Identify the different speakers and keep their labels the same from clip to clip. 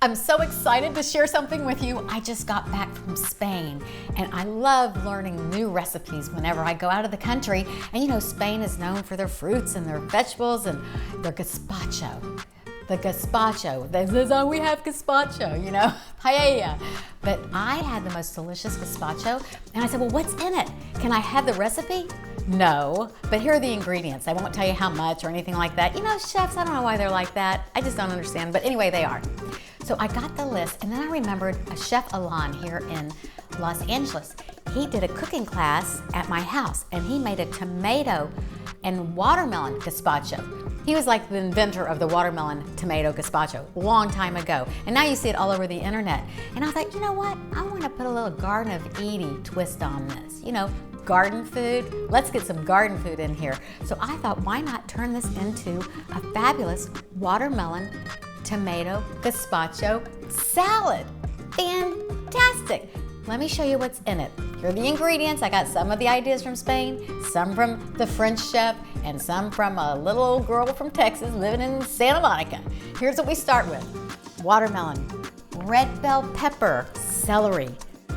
Speaker 1: I'm so excited to share something with you. I just got back from Spain and I love learning new recipes whenever I go out of the country. And you know, Spain is known for their fruits and their vegetables and their gazpacho. The gazpacho, this is how we have gazpacho, you know, paella. But I had the most delicious gazpacho and I said, well, what's in it? Can I have the recipe? No, but here are the ingredients. I won't tell you how much or anything like that. You know, chefs, I don't know why they're like that. I just don't understand, but anyway, they are. So I got the list and then I remembered a Chef Alon here in Los Angeles. He did a cooking class at my house and he made a tomato and watermelon gazpacho. He was like the inventor of the watermelon tomato gazpacho a long time ago. And now you see it all over the internet. And I was like, you know what? I want to put a little Garden of Eydie twist on this. You know, garden food. Let's get some garden food in here. So I thought, why not turn this into a fabulous watermelon tomato gazpacho salad? Fantastic. Let me show you what's in it. Here are the ingredients. I got some of the ideas from Spain, some from the French chef, and some from a little old girl from Texas living in Santa Monica. Here's what we start with. Watermelon, red bell pepper, celery,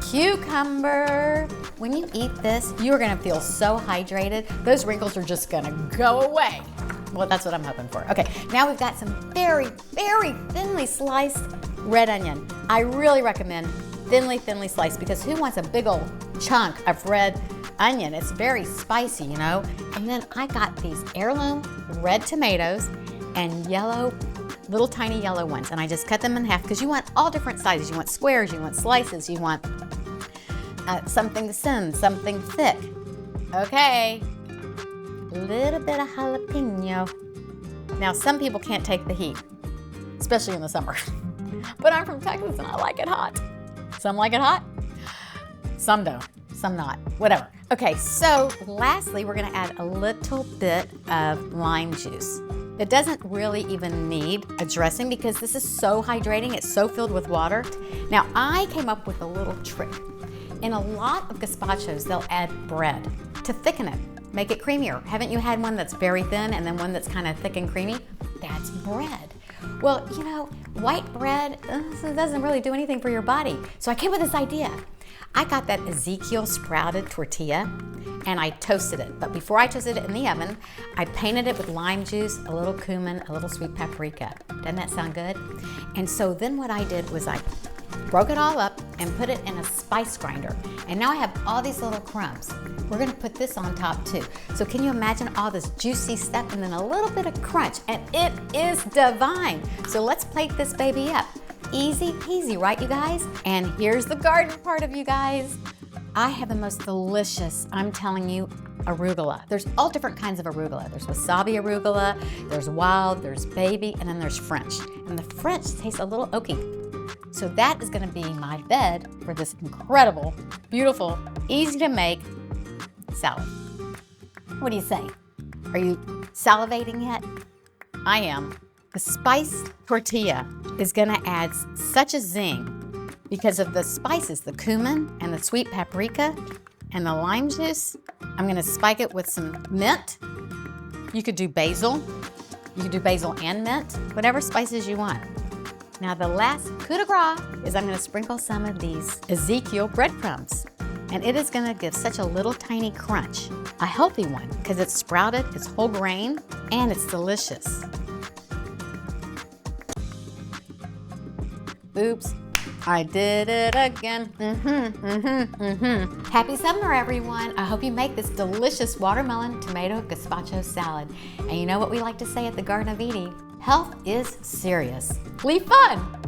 Speaker 1: cucumber. When you eat this, you're gonna feel so hydrated. Those wrinkles are just gonna go away. Well, that's what I'm hoping for. Okay, now we've got some very, very thinly sliced red onion. I really recommend thinly sliced because who wants a big old chunk of red onion? It's very spicy, you know? And then I got these heirloom red tomatoes and yellow, little tiny yellow ones. And I just cut them in half because you want all different sizes. You want squares, you want slices, you want something thin, something thick. Okay, a little bit of jalapeno. Now, some people can't take the heat, especially in the summer. But I'm from Texas and I like it hot. Some like it hot, some don't, some not, whatever. Okay, so lastly, we're gonna add a little bit of lime juice. It doesn't really even need a dressing because this is so hydrating, it's so filled with water. Now, I came up with a little trick. In a lot of gazpachos, they'll add bread to thicken it, make it creamier. Haven't you had one that's very thin and then one that's kind of thick and creamy? That's bread. Well, you know, white bread doesn't really do anything for your body. So I came with this idea. I got that Ezekiel sprouted tortilla and I toasted it. But before I toasted it in the oven, I painted it with lime juice, a little cumin, a little sweet paprika. Doesn't that sound good? And so then what I did was I broke it all up and put it in a spice grinder. And now I have all these little crumbs. We're gonna put this on top too. So can you imagine all this juicy stuff and then a little bit of crunch, and it is divine. So let's plate this baby up. Easy peasy, right you guys? And here's the garden part of you guys. I have the most delicious, I'm telling you, arugula. There's all different kinds of arugula. There's wasabi arugula, there's wild, there's baby, and then there's French. And the French tastes a little oaky. So that is gonna be my bed for this incredible, beautiful, easy to make salad. What do you say? Are you salivating yet? I am. The spiced tortilla is gonna add such a zing because of the spices, the cumin and the sweet paprika and the lime juice. I'm gonna spike it with some mint. You could do basil. You could do basil and mint, whatever spices you want. Now the last coup de grace is I'm gonna sprinkle some of these Ezekiel breadcrumbs. And it is gonna give such a little tiny crunch, a healthy one, because it's sprouted, it's whole grain, and it's delicious. Oops, I did it again. Happy summer, everyone. I hope you make this delicious watermelon tomato gazpacho salad. And you know what we like to say at the Garden of Eydie? Health is serious. Leave fun.